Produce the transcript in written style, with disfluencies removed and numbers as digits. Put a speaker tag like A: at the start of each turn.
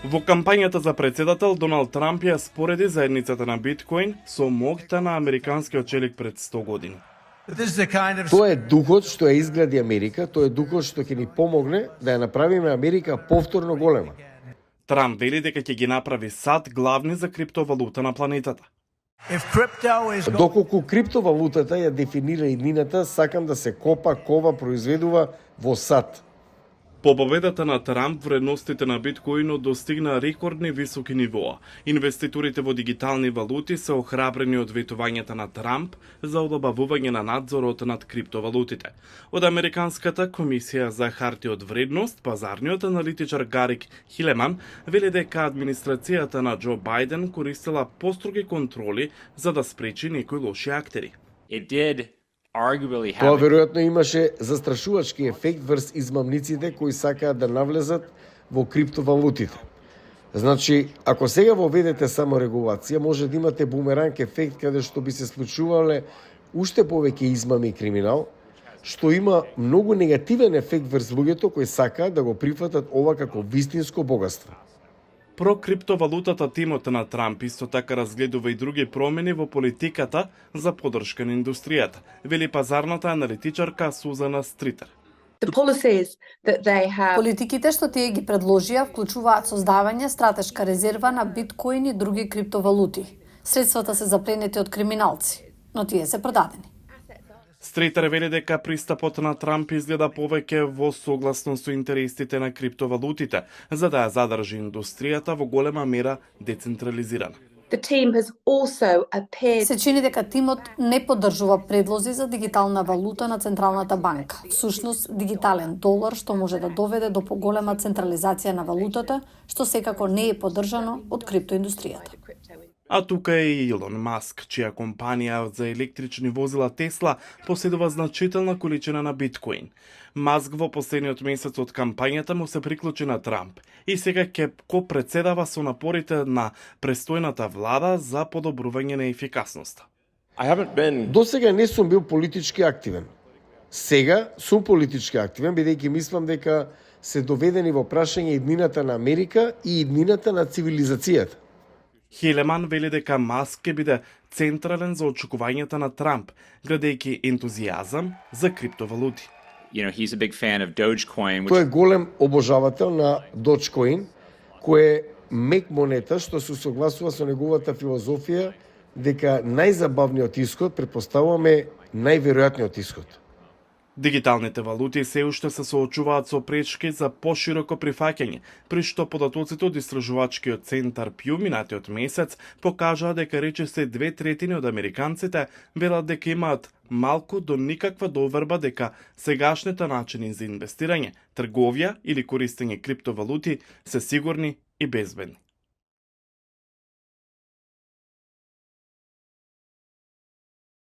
A: Во кампањата за председател, Доналд Трамп ја спореди заедницата на биткоин со моќта на американскиот челик пред 100 години.
B: Тоа е духот што ја изгради Америка, тоа е духот што ќе ни помогне да ја направиме Америка повторно голема.
A: Трамп вели дека ќе ги направи САД главни за криптовалута на планетата.
B: Доколку криптовалутата ја дефинира иднината, сакам да се копа, кова, произведува во САД.
A: По победата на Трамп, вредностите на биткоинот достигна рекордни високи нивоа. Инвеститорите во дигитални валути се охрабрени од ветувањата на Трамп за одобавување на надзорот над криптовалутите. Од Американската комисија за харти од вредност, пазарниот аналитичар Гарик Хилеман вели дека администрацијата на Џо Бајден користила построги контроли за да спречи некои лоши актери.
B: Тоа веројатно имаше застрашувачки ефект врз измамниците кои сакаат да навлезат во криптовалутите. Значи, ако сега воведете само регулација, може да имате бумеранг ефект каде што би се случувале уште повеќе измами и криминал, што има многу негативен ефект врз луѓето кои сакаат да го прифатат ова како вистинско богатство.
A: Про криптовалутата тимот на Трамп исто така разгледува и други промени во политиката за поддршка на индустријата, вели пазарната аналитичарка Сузана Стритер.
C: Политиките што тие ги предложија вклучуваат создавање стратешка резерва на биткоин и други криптовалути. Средствата се запленети од криминалци, но тие се продадени.
A: Стрейтер вели дека пристапот на Трамп изгледа повеќе во согласност со интересите на криптовалутите, за да ја задржи индустријата во голема мера децентрализирана.
C: Се чини дека тимот не поддржува предлози за дигитална валута на Централната банка. Всушност, дигитален долар што може да доведе до поголема централизација на валутата, што секако не е поддржано од криптоиндустријата.
A: А тука е и Илон Маск, чија компанија за електрични возила Тесла поседува значителна количина на биткоин. Маск во последниот месец од кампањата му се приклучи на Трамп и сега ќе председава со напорите на престојната влада за подобрување на ефикасноста.
B: До сега не сум бил политички активен. Сега сум политички активен, бидејќи мислам дека се доведени во прашање иднината на Америка и иднината на цивилизацијата.
A: Хилеман вели дека Маск ќе биде централен за очекувањата на Трамп, градејќи ентузијазам за криптовалути.
B: Тој е голем обожавател на Dogecoin, кој е мек монета што се согласува со неговата филозофија дека најзабавниот исход претпоставуваме најверојатниот исход.
A: Дигиталните валути се уште се соочуваат со пречки за пошироко прифаќање, при што податоците од истражувачкиот центар Пју минатиот месец покажаа дека речиси 2/3 од американците велат дека имаат малку до никаква доверба дека сегашните начини за инвестирање, трговија или користење криптовалути се сигурни и безбедни.